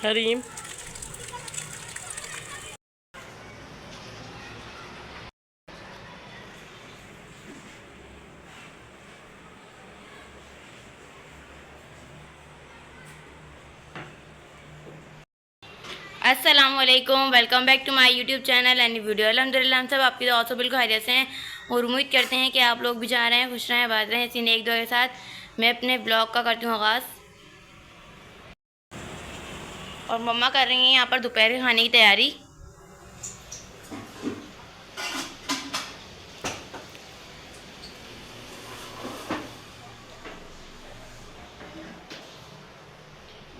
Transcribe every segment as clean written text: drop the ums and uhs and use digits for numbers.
हरीम। अस्सलामुअलैकुम, welcome back to my YouTube channel and video. अल्हम्दुलिल्लाह हम सब आपकी दुआ से बिल्कुल खैरियत से हैं और उम्मीद करते हैं कि आप लोग भी जा रहे हैं, खुश रहें, आबाद रहें। इसी नेक दुआ के साथ मैं अपने ब्लॉग का करती हूँ आगाज़। और मम्मा कर रही हैं यहाँ पर दोपहर के खाने की तैयारी।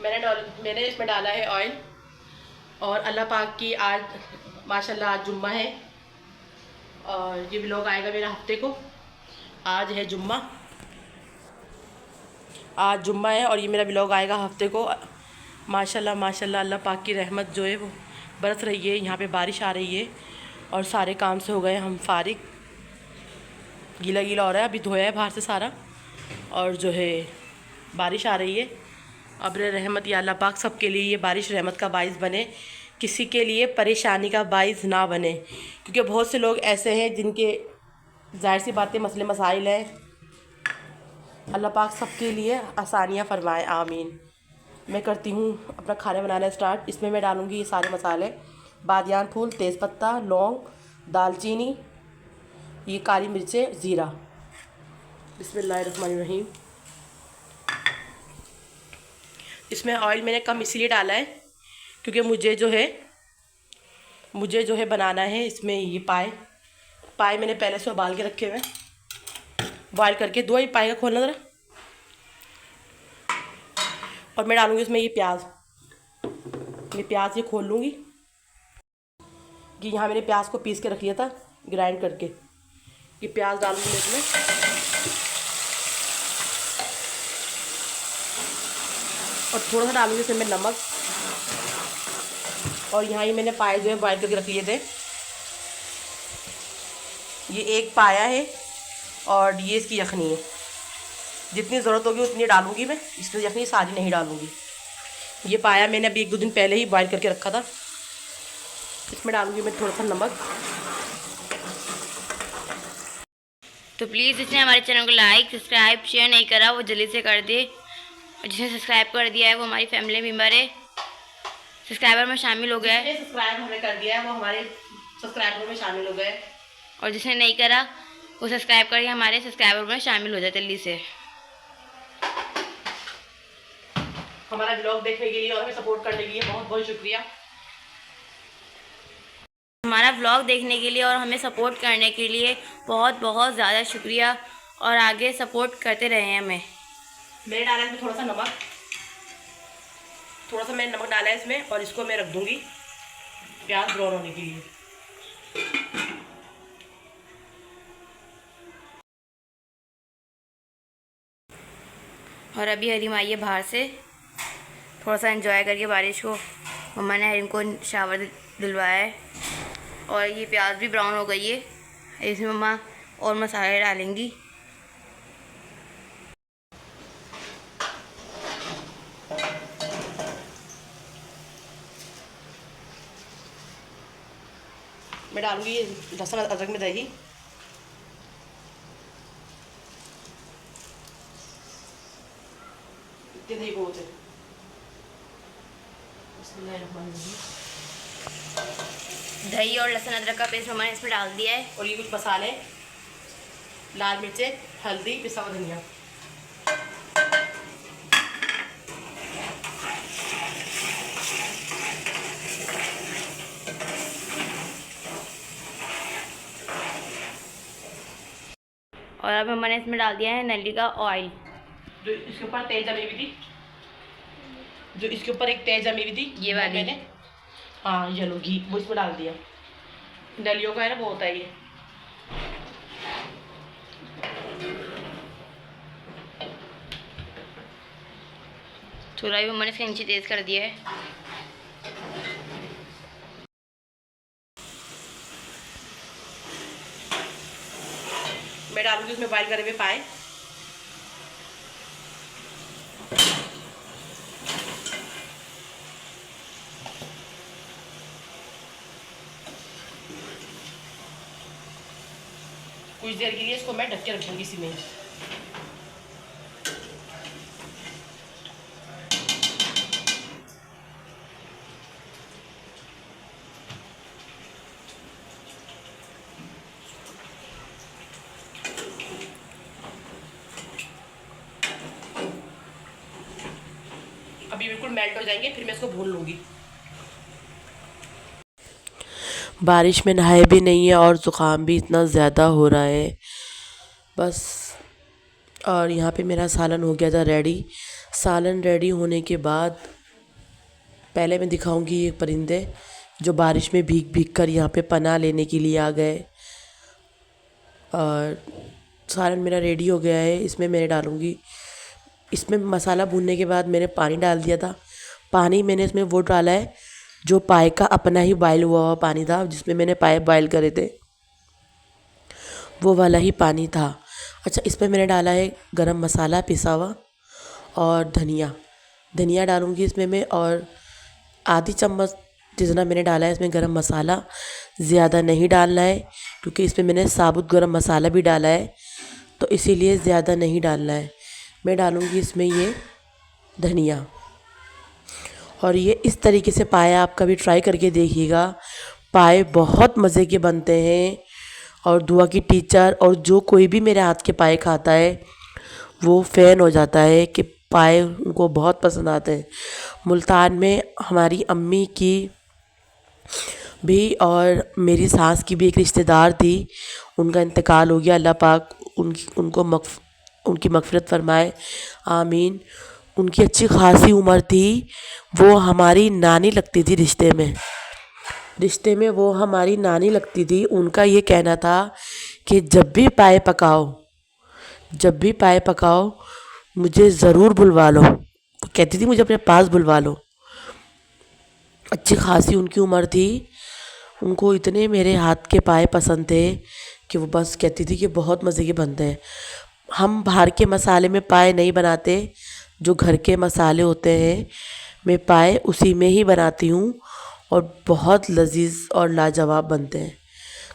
मैंने इसमें डाला है ऑयल। और अल्लाह पाक की आज माशाल्लाह आज जुम्मा है और ये व्लॉग आएगा मेरा हफ्ते को। आज है जुम्मा, आज जुम्मा है और ये मेरा व्लॉग आएगा हफ्ते को। माशाल्लाह माशाल्लाह अल्लाह पाक की रहमत जो है वो बरस रही है। यहाँ पे बारिश आ रही है और सारे काम से हो गए हम फारिग। गीला गीला हो रहा है, अभी धोया है बाहर से सारा और जो है बारिश आ रही है। अब रहमत या अल्लाह पाक सबके लिए ये बारिश रहमत का बाइस बने, किसी के लिए परेशानी का बाइस ना बने, क्योंकि बहुत से लोग ऐसे हैं जिनके जाहिर सी बातें मसले मसाइल हैं। अल्लाह पाक सबके लिए आसानियाँ फरमाए, आमीन। मैं करती हूँ अपना खाना बनाना स्टार्ट। इसमें मैं डालूँगी ये सारे मसाले, बादियान फूल, तेज़पत्ता, लौंग, दालचीनी, ये काली मिर्चें, ज़ीरा। बिस्मिल्लाहिर्रहमानिर्रहीम। इसमें ऑयल मैंने कम इसीलिए डाला है क्योंकि मुझे जो है बनाना है इसमें ये पाए मैंने पहले से उबाल के रखे हुए हैं, बॉयल करके। दो ही पाए का खोलना ज़रा। और मैं डालूँगी इसमें ये प्याज ये खोल लूँगी कि यहाँ मैंने प्याज को पीस के रख लिया था ग्राइंड करके। ये प्याज डालूँगी मैं इसमें और थोड़ा सा डालूँगी इसमें मैं नमक। और यहाँ ये मैंने पाए जो है बॉयल करके रख लिए थे। ये एक पाया है और ये इसकी यखनी है। जितनी ज़रूरत होगी उतनी डालूँगी मैं, इसमें यखनी सारी नहीं डालूँगी। ये पाया मैंने अभी 1-2 दिन पहले ही बॉयल करके रखा था। इसमें डालूँगी मैं थोड़ा सा नमक। तो प्लीज़ जिसने हमारे चैनल को लाइक सब्सक्राइब शेयर नहीं करा वो जल्दी से कर दे, और जिसने सब्सक्राइब कर दिया है वो हमारी फैमिली मेम्बर है, सब्सक्राइबर में शामिल हो गया है। जिसने सब्सक्राइब हमने कर दिया है वो हमारे सब्सक्राइबर में शामिल हो गए, और जिसने नहीं करा वो सब्सक्राइब करके हमारे सब्सक्राइबर में शामिल हो जाए जल्दी से। हमारा ब्लॉग देखने के लिए और हमें सपोर्ट करने के लिए बहुत बहुत शुक्रिया। हमारा व्लॉग देखने के लिए और हमें सपोर्ट करने के लिए बहुत बहुत ज़्यादा शुक्रिया, और आगे सपोर्ट करते रहें हमें। मैंने डाला है इसमें थोड़ा सा मैंने नमक डाला है इसमें, और इसको मैं रख दूँगी प्याज ब्राउन होने के लिए। और अभी हरीम आई है बाहर से, थोड़ा सा एंजॉय करके बारिश को। मम्मा ने हरीम को शावर दिलवाया है और ये प्याज भी ब्राउन हो गई है। इसमें मम्मा और मसाले डालेंगी। मैं डालूँगी लहसुन अदरक में दही। इतनी दही बहुत है। दही और लहसुन अदरक का पेस्ट मम्मा ने इसमें डाल दिया है। और ये कुछ मसाले, लाल मिर्चें, हल्दी, पिसा हुआ धनिया। और अब मम्मा ने इसमें डाल दिया है नली का ऑयल। जो इसके ऊपर तेज जमी हुई थी, जो इसके ऊपर एक तेज जमी हुई थी, ये वाली मैंने, हाँ येलो घी, वो इसमें डाल दिया। डलियों का है ना, वो होता है ये। चूल्हा भी मम्मा ने इसके नीचे तेज़ कर दिया है। मैं डालूंगी उसमें बॉइल करे हुए पाए। कुछ देर के लिए इसको मैं ढक के रखूँगी इसी में। अभी बिल्कुल मेल्ट हो जाएंगे, फिर मैं इसको भून लूँगी। बारिश में नहाए भी नहीं है और ज़ुकाम भी इतना ज़्यादा हो रहा है बस। और यहाँ पे मेरा सालन हो गया था रेडी। सालन रेडी होने के बाद पहले मैं दिखाऊंगी ये परिंदे जो बारिश में भीग भीग कर यहाँ पे पनाह लेने के लिए आ गए। और सालन मेरा रेडी हो गया है। इसमें मैंने डालूँगी, इसमें मसाला भूनने के बाद मैंने पानी डाल दिया था। पानी मैंने इसमें वो डाला है जो पाए का अपना ही बॉयल हुआ हुआ पानी था, जिसमें मैंने पाए बॉयल करे थे, वो वाला ही पानी था। अच्छा, इसमें मैंने डाला है गरम मसाला पिसा हुआ और धनिया डालूँगी इसमें मैं। और आधी चम्मच जितना मैंने डाला है इसमें गरम मसाला, ज़्यादा नहीं डालना है क्योंकि इसमें मैंने साबुत गरम मसाला भी डाला है, तो इसीलिए ज़्यादा नहीं डालना है। मैं डालूँगी इसमें ये धनिया। और ये इस तरीके से पाए आप कभी ट्राई करके देखिएगा। पाए बहुत मज़े के बनते हैं। और दुआ की टीचर और जो कोई भी मेरे हाथ के पाए खाता है वो फ़ैन हो जाता है कि पाए उनको बहुत पसंद आते हैं। मुल्तान में हमारी अम्मी की भी और मेरी सास की भी एक रिश्तेदार थी, उनका इंतकाल हो गया। अल्लाह पाक उनकी मग़फ़िरत फ़रमाए, आमीन। उनकी अच्छी खासी उम्र थी। वो हमारी नानी लगती थी रिश्ते में वो हमारी नानी लगती थी। उनका ये कहना था कि जब भी पाए पकाओ मुझे ज़रूर बुलवा लो। वो कहती थी मुझे अपने पास बुलवा लो। अच्छी खासी उनकी उम्र थी। उनको इतने मेरे हाथ के पाए पसंद थे कि वो बस कहती थी कि बहुत मज़े के बनते हैं। हम बाहर के मसाले में पाए नहीं बनाते, जो घर के मसाले होते हैं मैं पाए उसी में ही बनाती हूँ और बहुत लजीज और लाजवाब बनते हैं।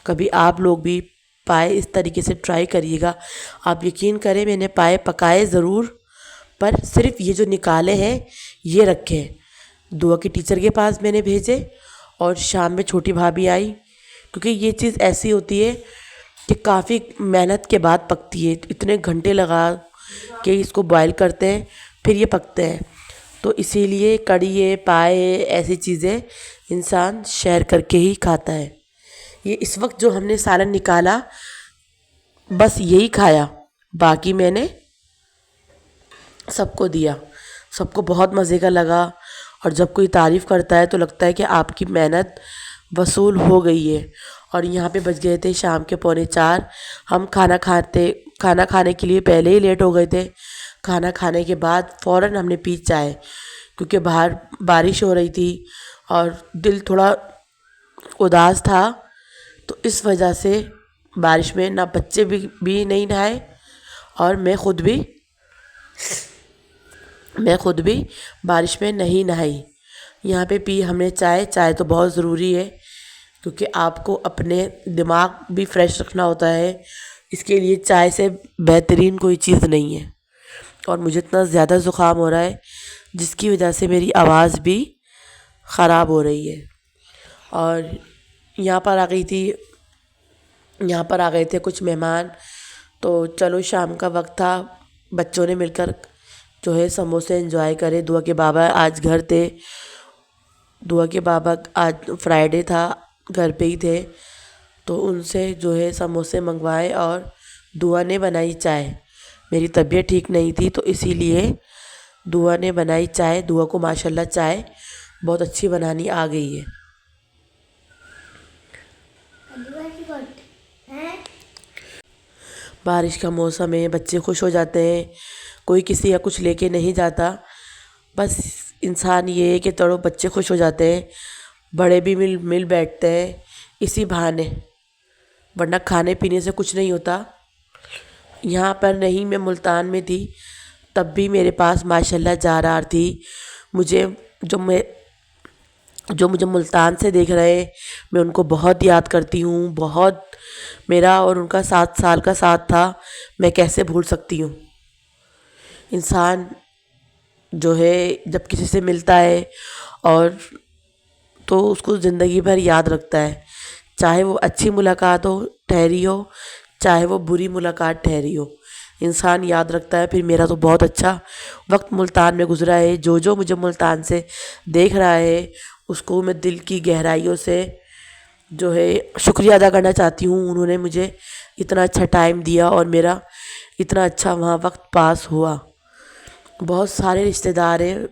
कभी आप लोग भी पाए इस तरीके से ट्राई करिएगा। आप यकीन करें मैंने पाए पकाए ज़रूर, पर सिर्फ ये जो निकाले हैं ये रखे हैं। दुआ की टीचर के पास मैंने भेजे और शाम में छोटी भाभी आई, क्योंकि ये चीज़ ऐसी होती है कि काफ़ी मेहनत के बाद पकती है। इतने घंटे लगा के इसको बॉयल करते हैं फिर ये पकते हैं, तो इसीलिए कड़िए पाए ऐसी चीज़ें इंसान शेयर करके ही खाता है। ये इस वक्त जो हमने सालन निकाला बस यही खाया, बाकी मैंने सबको दिया। सबको बहुत मज़े का लगा। और जब कोई तारीफ़ करता है तो लगता है कि आपकी मेहनत वसूल हो गई है। और यहाँ पे बज गए थे शाम के 3:45। हम खाना खाने के लिए पहले ही लेट हो गए थे। खाना खाने के बाद फ़ौरन हमने पी चाय, क्योंकि बाहर बारिश हो रही थी और दिल थोड़ा उदास था, तो इस वजह से बारिश में ना बच्चे भी नहीं नहाए और मैं खुद भी बारिश में नहीं नहाई। यहाँ पे पी हमने चाय तो बहुत ज़रूरी है, क्योंकि आपको अपने दिमाग भी फ्रेश रखना होता है। इसके लिए चाय से बेहतरीन कोई चीज़ नहीं है। और मुझे इतना ज़्यादा ज़ुकाम हो रहा है जिसकी वजह से मेरी आवाज़ भी ख़राब हो रही है। और यहाँ पर आ गए थे कुछ मेहमान, तो चलो शाम का वक्त था, बच्चों ने मिलकर जो है समोसे एंजॉय करे। दुआ के बाबा आज घर थे। दुआ के बाबा आज फ्राइडे था, घर पे ही थे, तो उनसे जो है समोसे मंगवाए और दुआ ने बनाई चाय। मेरी तबीयत ठीक नहीं थी तो इसीलिए दुआ ने बनाई चाय। दुआ को माशाल्लाह चाय बहुत अच्छी बनानी आ गई है। बारिश का मौसम है, बच्चे खुश हो जाते हैं, कोई किसी का कुछ लेके नहीं जाता। बस इंसान ये है कि थोड़ा बच्चे खुश हो जाते हैं, बड़े भी मिल बैठते हैं इसी बहाने, वरना खाने पीने से कुछ नहीं होता। यहाँ पर नहीं, मैं मुल्तान में थी तब भी मेरे पास माशाल्लाह जार थी। मुझे जो मैं जो मुझे मुल्तान से देख रहे हैं, मैं उनको बहुत याद करती हूँ। बहुत मेरा और उनका 7 साल का साथ था, मैं कैसे भूल सकती हूँ। इंसान जो है जब किसी से मिलता है और तो उसको ज़िंदगी भर याद रखता है, चाहे वो अच्छी मुलाकात हो ठहरी हो, चाहे वो बुरी मुलाकात ठहरी हो, इंसान याद रखता है। फिर मेरा तो बहुत अच्छा वक्त मुल्तान में गुजरा है। जो जो मुझे मुल्तान से देख रहा है उसको मैं दिल की गहराइयों से जो है शुक्रिया अदा करना चाहती हूँ। उन्होंने मुझे इतना अच्छा टाइम दिया और मेरा इतना अच्छा वहाँ वक्त पास हुआ। बहुत सारे रिश्तेदार हैं,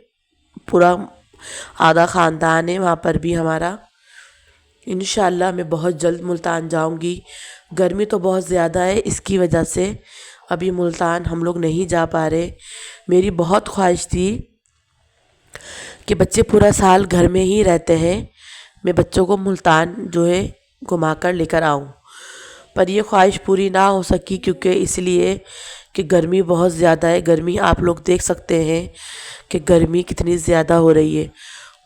पूरा आधा ख़ानदान है वहाँ पर भी हमारा। इंशाल्लाह मैं बहुत जल्द मुल्तान जाऊंगी। गर्मी तो बहुत ज़्यादा है, इसकी वजह से अभी मुल्तान हम लोग नहीं जा पा रहे। मेरी बहुत ख्वाहिश थी कि बच्चे पूरा साल घर में ही रहते हैं, मैं बच्चों को मुल्तान जो है घुमा कर लेकर आऊँ, पर ये ख्वाहिश पूरी ना हो सकी क्योंकि इसलिए कि गर्मी बहुत ज़्यादा है। गर्मी आप लोग देख सकते हैं कि गर्मी कितनी ज़्यादा हो रही है।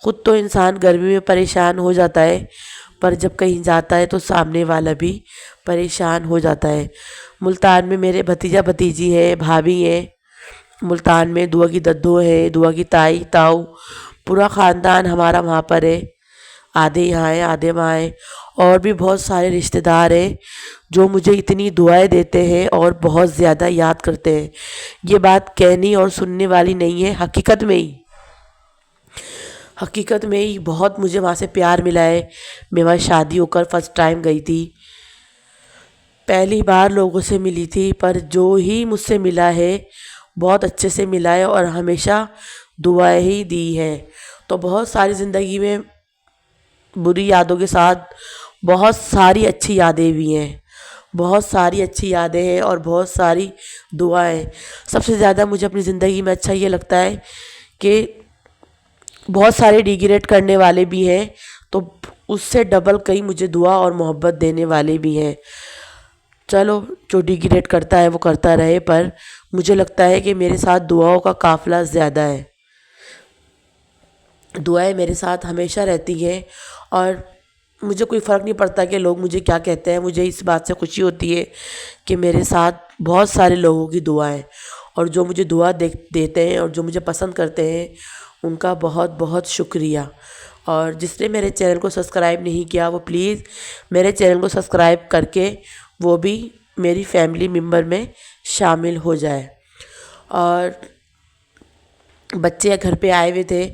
ख़ुद तो इंसान गर्मी में परेशान हो जाता है, पर जब कहीं जाता है तो सामने वाला भी परेशान हो जाता है। मुल्तान में मेरे भतीजा भतीजी हैं, भाभी हैं। मुल्तान में दुआ की दद्दू है, दुआ की ताई ताऊ, पूरा ख़ानदान हमारा वहाँ पर है। आधे यहाँ हैं, आधे वहाँ हैं। और भी बहुत सारे रिश्तेदार हैं जो मुझे इतनी दुआएं देते हैं और बहुत ज़्यादा याद करते हैं। ये बात कहनी और सुनने वाली नहीं है, हकीकत में ही बहुत मुझे वहाँ से प्यार मिला है। मैं वहाँ शादी होकर फर्स्ट टाइम गई थी, पहली बार लोगों से मिली थी, पर जो ही मुझसे मिला है बहुत अच्छे से मिला है और हमेशा दुआएं ही दी हैं। तो बहुत सारी ज़िंदगी में बुरी यादों के साथ बहुत सारी अच्छी यादें भी हैं, बहुत सारी अच्छी यादें हैं और बहुत सारी दुआएं। सबसे ज़्यादा मुझे अपनी ज़िंदगी में अच्छा ये लगता है कि बहुत सारे डिग्रेड करने वाले भी हैं, तो उससे डबल कई मुझे दुआ और मोहब्बत देने वाले भी हैं। चलो, जो डिग्रेड करता है वो करता रहे, पर मुझे लगता है कि मेरे साथ दुआओं का काफ़िला ज़्यादा है। दुआएं मेरे साथ हमेशा रहती हैं और मुझे कोई फ़र्क नहीं पड़ता कि लोग मुझे क्या कहते हैं। मुझे इस बात से खुशी होती है कि मेरे साथ बहुत सारे लोगों की दुआएं, और जो मुझे दुआ देते हैं और जो मुझे पसंद करते हैं उनका बहुत बहुत शुक्रिया। और जिसने मेरे चैनल को सब्सक्राइब नहीं किया वो प्लीज़ मेरे चैनल को सब्सक्राइब करके वो भी मेरी फैमिली मेम्बर में शामिल हो जाए। और बच्चे घर पे आए हुए थे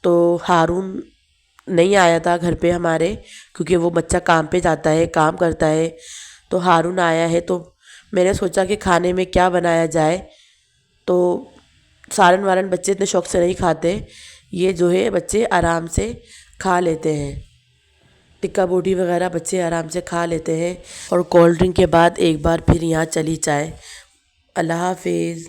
तो हारून नहीं आया था घर पे हमारे, क्योंकि वो बच्चा काम पे जाता है, काम करता है। तो हारून आया है तो मैंने सोचा कि खाने में क्या बनाया जाए। तो सालन वालन बच्चे इतने शौक से नहीं खाते, ये जो है बच्चे आराम से खा लेते हैं। टिक्का बोटी वगैरह बच्चे आराम से खा लेते हैं। और कोल्ड ड्रिंक के बाद एक बार फिर यहाँ चली चाय। अल्लाह हाफिज़।